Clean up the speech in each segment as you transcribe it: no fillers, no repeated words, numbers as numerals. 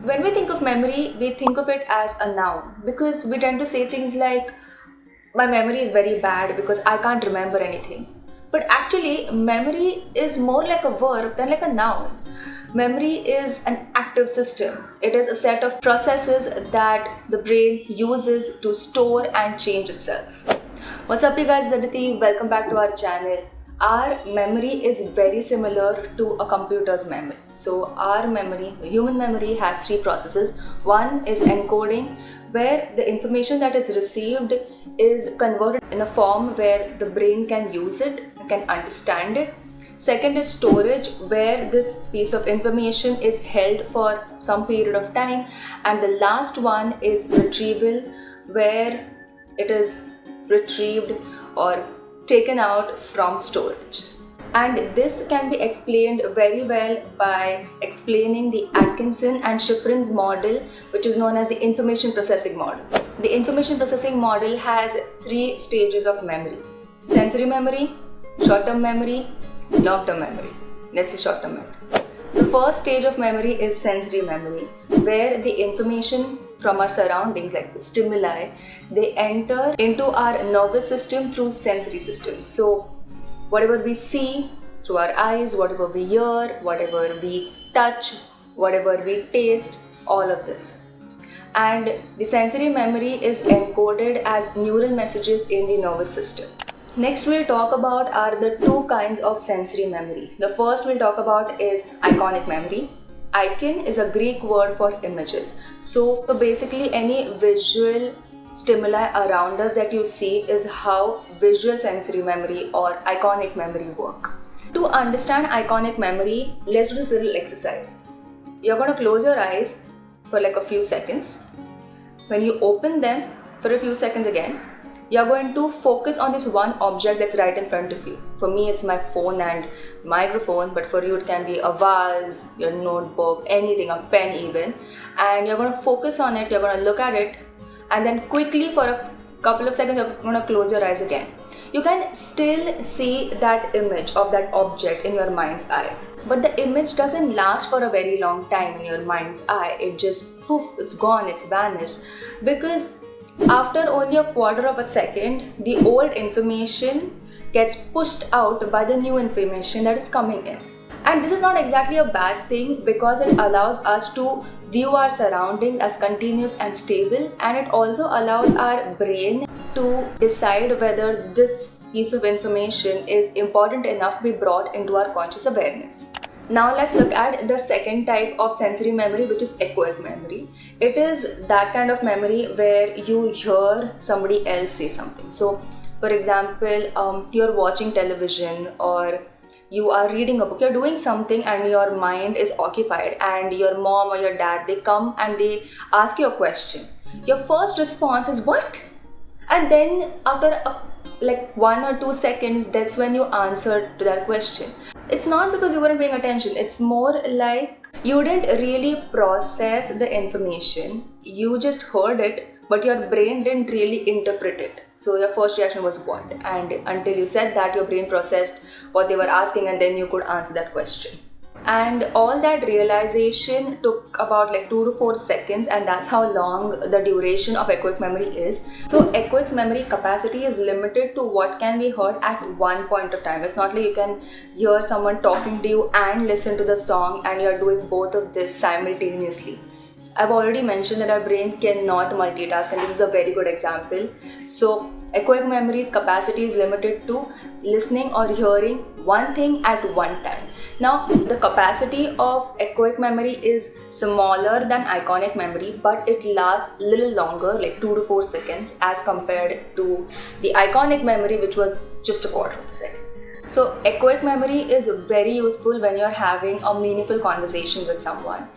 When we think of memory, we think of it as a noun because we tend to say things like, my memory is very bad because I can't remember anything. But actually, memory is more like a verb than like a noun. Memory is an active system. It is a set of processes that the brain uses to store and change itself. What's up, you guys? Aditi. Welcome back to our channel. Our memory is very similar to a computer's memory. So, our memory, human memory, has three processes. One is encoding, where the information that is received is converted in a form where the brain can use it, can understand it. Second is storage, where this piece of information is held for some period of time. And the last one is retrieval, where it is retrieved or taken out from storage. And this can be explained very well by explaining the Atkinson and Shiffrin's model, which is known as the information processing model. The information processing model has three stages of memory: sensory memory, short-term memory, long-term memory. Let's say short-term memory. So first stage of memory is sensory memory, where the information from our surroundings, like the stimuli, they enter into our nervous system through sensory systems. So whatever we see through our eyes, whatever we hear, whatever we touch, whatever we taste, all of this. And the sensory memory is encoded as neural messages in the nervous system. Next we'll talk about are the two kinds of sensory memory. The first we'll talk about is iconic memory. Icon is a Greek word for images. So basically any visual stimuli around us that you see is how visual sensory memory or iconic memory work. To understand iconic memory, let's do this little exercise. You're going to close your eyes for like a few seconds. When you open them for a few seconds again, you're going to focus on this one object that's right in front of you. For me, it's my phone and microphone, but for you, it can be a vase, your notebook, anything, a pen even. And you're going to focus on it, you're going to look at it, and then quickly for a couple of seconds, you're going to close your eyes again. You can still see that image of that object in your mind's eye. But the image doesn't last for a very long time in your mind's eye. It just poof, it's gone, it's vanished. Because after only a quarter of a second, the old information gets pushed out by the new information that is coming in. And this is not exactly a bad thing because it allows us to view our surroundings as continuous and stable, and it also allows our brain to decide whether this piece of information is important enough to be brought into our conscious awareness. Now let's look at the second type of sensory memory, which is echoic memory. It is that kind of memory where you hear somebody else say something. So for example, you're watching television or you are reading a book, you're doing something and your mind is occupied, and your mom or your dad, they come and they ask you a question. Your first response is what? And then after like 1 or 2 seconds, that's when you answer to that question. It's not because you weren't paying attention, it's more like you didn't really process the information. You just heard it, but your brain didn't really interpret it. So your first reaction was what? And until you said that, your brain processed what they were asking and then you could answer that question. And all that realization took about like 2 to 4 seconds, and that's how long the duration of echoic memory is. So echoic memory capacity is limited to what can be heard at one point of time. It's not like you can hear someone talking to you and listen to the song and you're doing both of this simultaneously. I've already mentioned that our brain cannot multitask, and this is a very good example. So echoic memory's capacity is limited to listening or hearing one thing at one time. Now, the capacity of echoic memory is smaller than iconic memory, but it lasts a little longer, like 2 to 4 seconds, as compared to the iconic memory, which was just a quarter of a second. So, echoic memory is very useful when you're having a meaningful conversation with someone.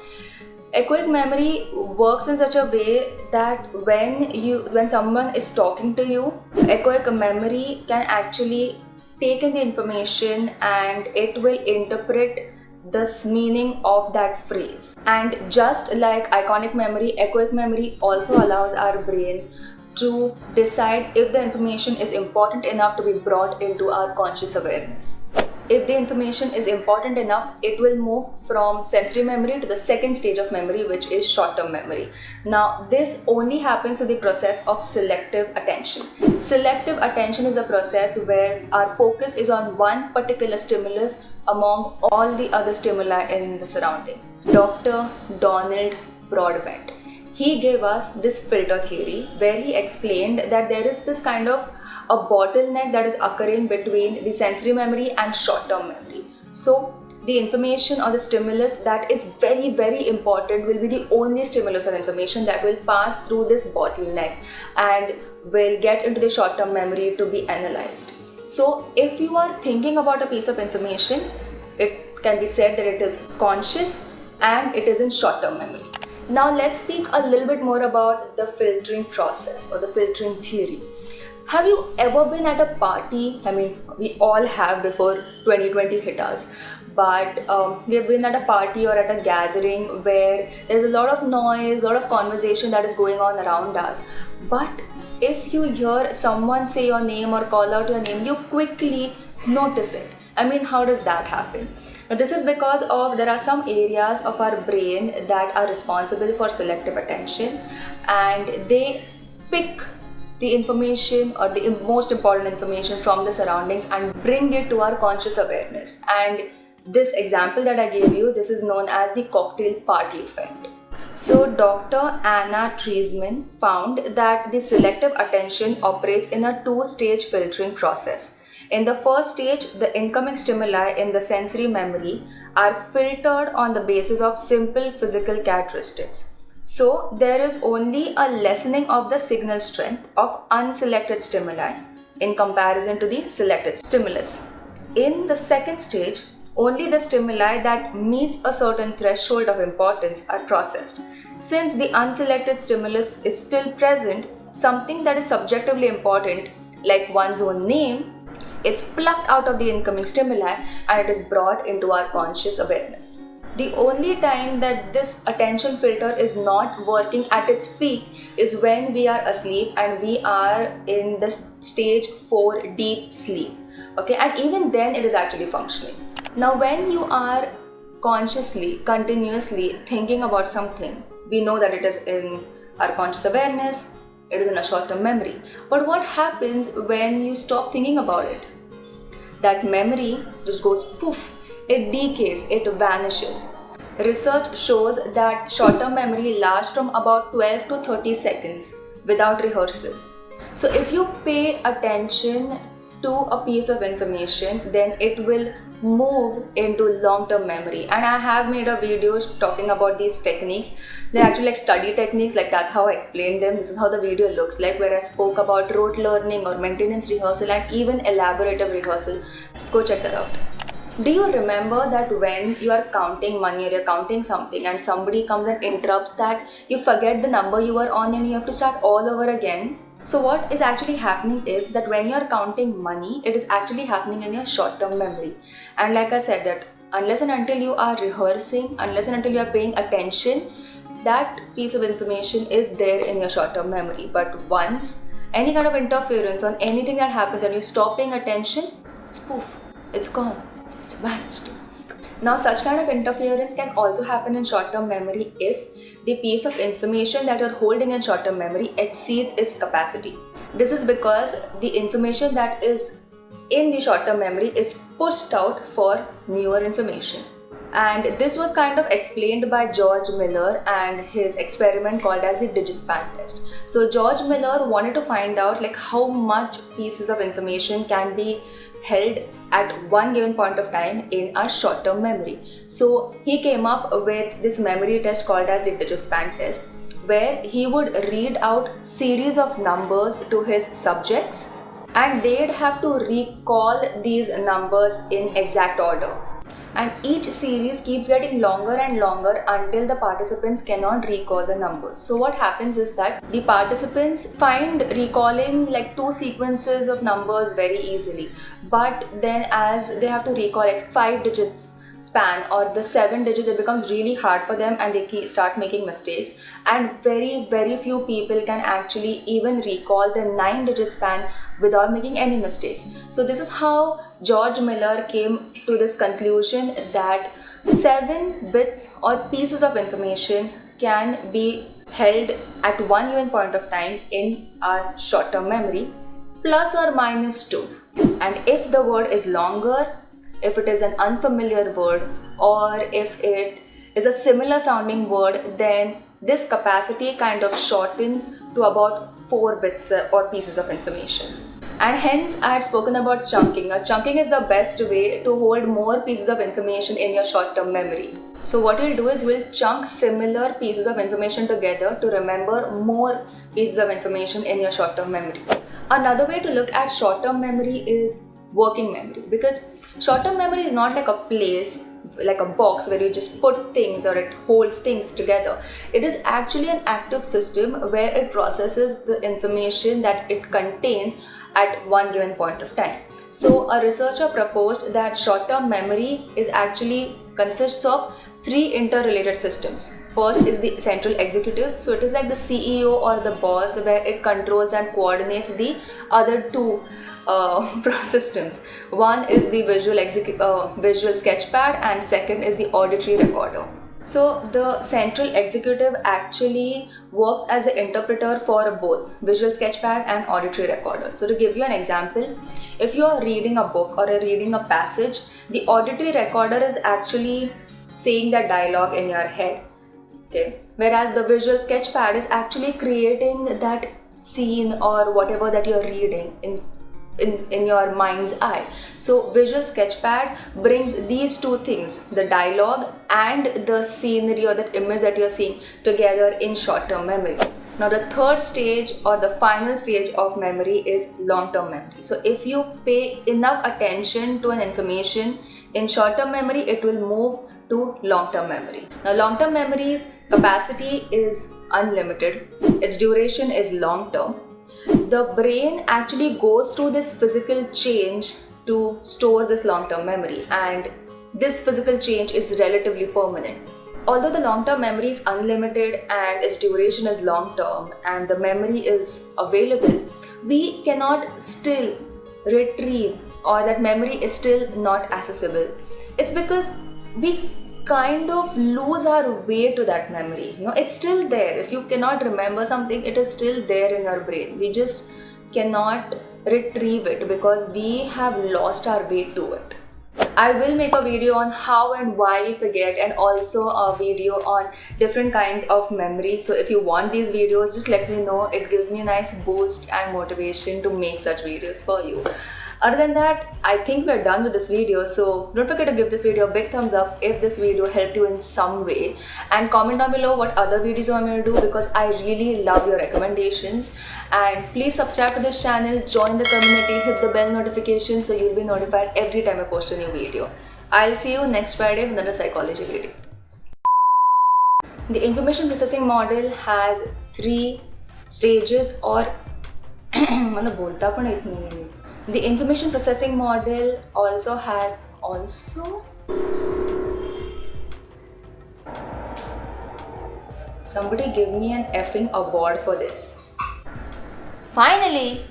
Echoic memory works in such a way that when someone is talking to you, echoic memory can actually take in the information and it will interpret the meaning of that phrase. And just like iconic memory, echoic memory also allows our brain to decide if the information is important enough to be brought into our conscious awareness. if the information is important enough, it will move from sensory memory to the second stage of memory, which is short-term memory. Now, this only happens through the process of selective attention. Selective attention is a process where our focus is on one particular stimulus among all the other stimuli in the surrounding. Dr. Donald Broadbent, he gave us this filter theory where he explained that there is this kind of a bottleneck that is occurring between the sensory memory and short-term memory. So the information or the stimulus that is very, very important will be the only stimulus or information that will pass through this bottleneck and will get into the short-term memory to be analyzed. So if you are thinking about a piece of information, it can be said that it is conscious and it is in short-term memory. Now let's speak a little bit more about the filtering process or the filtering theory. Have you ever been at a party? I mean, we all have before 2020 hit us. But we have been at a party or at a gathering where there's a lot of noise, a lot of conversation that is going on around us. But if you hear someone say your name or call out your name, you quickly notice it. I mean, how does that happen? Now, this is because there are some areas of our brain that are responsible for selective attention, and they pick the information or the most important information from the surroundings and bring it to our conscious awareness. And this example that I gave you, this is known as the cocktail party effect. So Dr. Anna Treisman found that the selective attention operates in a two-stage filtering process. In the first stage, the incoming stimuli in the sensory memory are filtered on the basis of simple physical characteristics. So there is only a lessening of the signal strength of unselected stimuli in comparison to the selected stimulus. In the second stage, only the stimuli that meets a certain threshold of importance are processed. Since the unselected stimulus is still present, something that is subjectively important, like one's own name, is plucked out of the incoming stimuli and it is brought into our conscious awareness. The only time that this attention filter is not working at its peak is when we are asleep and we are in the stage 4 deep sleep. Okay, and even then it is actually functioning. Now, when you are consciously, continuously thinking about something, we know that it is in our conscious awareness, it is in a short-term memory. But what happens when you stop thinking about it? That memory just goes poof. It decays, it vanishes. Research shows that short-term memory lasts from about 12 to 30 seconds without rehearsal. So if you pay attention to a piece of information, then it will move into long-term memory. And I have made a video talking about these techniques. They're actually like study techniques, like that's how I explained them. This is how the video looks like, where I spoke about rote learning or maintenance rehearsal and even elaborative rehearsal. Just go check that out. Do you remember that when you are counting money or you're counting something and somebody comes and interrupts that, you forget the number you were on and you have to start all over again? So what is actually happening is that when you are counting money, it is actually happening in your short-term memory. And like I said, that unless and until you are rehearsing, unless and until you are paying attention, that piece of information is there in your short-term memory. But once any kind of interference on anything that happens and you stop paying attention, it's poof, it's gone. It's vanished. Now, such kind of interference can also happen in short-term memory if the piece of information that you're holding in short-term memory exceeds its capacity. This is because the information that is in the short-term memory is pushed out for newer information. And this was kind of explained by George Miller and his experiment called as the digit span test. So George Miller wanted to find out like how much pieces of information can be held at one given point of time in our short-term memory. So he came up with this memory test called as the digit span test, where he would read out series of numbers to his subjects and they'd have to recall these numbers in exact order. And each series keeps getting longer and longer until the participants cannot recall the numbers. So what happens is that the participants find recalling like two sequences of numbers very easily. But then as they have to recall like 5 digits span or the 7 digits, it becomes really hard for them and they start making mistakes. And very few people can actually even recall the 9 digit span without making any mistakes. So this is how George Miller came to this conclusion that 7 bits or pieces of information can be held at one given point of time in our short-term memory, plus or minus 2. And if the word is longer, if it is an unfamiliar word, or if it is a similar sounding word, then this capacity kind of shortens to about 4 bits or pieces of information. And hence I had spoken about chunking. Now, chunking is the best way to hold more pieces of information in your short-term memory. So what we'll do is we'll chunk similar pieces of information together to remember more pieces of information in your short-term memory. Another way to look at short-term memory is working memory, because short-term memory is not like a place, like a box where you just put things or it holds things together. It is actually an active system where it processes the information that it contains at one given point of time. So a researcher proposed that short-term memory is actually consists of 3 interrelated systems. First is the central executive, so it is like the CEO or the boss, where it controls and coordinates the other 2 systems. One is the visual sketchpad, and second is the auditory recorder. So the central executive actually works as the interpreter for both visual sketchpad and auditory recorder. So to give you an example, if you are reading a book or reading a passage, the auditory recorder is actually saying the dialogue in your head. Okay. Whereas the visual sketchpad is actually creating that scene or whatever that you're reading in your mind's eye. So visual sketchpad brings these 2 things, the dialogue and the scenery or that image that you're seeing, together in short-term memory. Now the third stage or the final stage of memory is long-term memory. So if you pay enough attention to an information in short-term memory, it will move to long-term memory. Now long-term memory's capacity is unlimited, its duration is long-term. The brain actually goes through this physical change to store this long-term memory, and this physical change is relatively permanent. Although the long-term memory is unlimited and its duration is long-term and the memory is available, we cannot still retrieve, or that memory is still not accessible. It's because we kind of lose our way to that memory. It's still there. If you cannot remember something, it is still there in your brain. We just cannot retrieve it because we have lost our way to it. I will make a video on how and why we forget, and also a video on different kinds of memory. So if you want these videos, just let me know. It gives me a nice boost and motivation to make such videos for you. Other than that, I think we're done with this video, so don't forget to give this video a big thumbs up if this video helped you in some way, and comment down below what other videos I'm going to do, because I really love your recommendations. And please subscribe to this channel, join the community, hit the bell notification so you'll be notified every time I post a new video. I'll see you next Friday with another psychology video. The information processing model has 3 stages, or मतलब बोलता पण येत नाही. The information processing model also has somebody give me an effing award for this. Finally,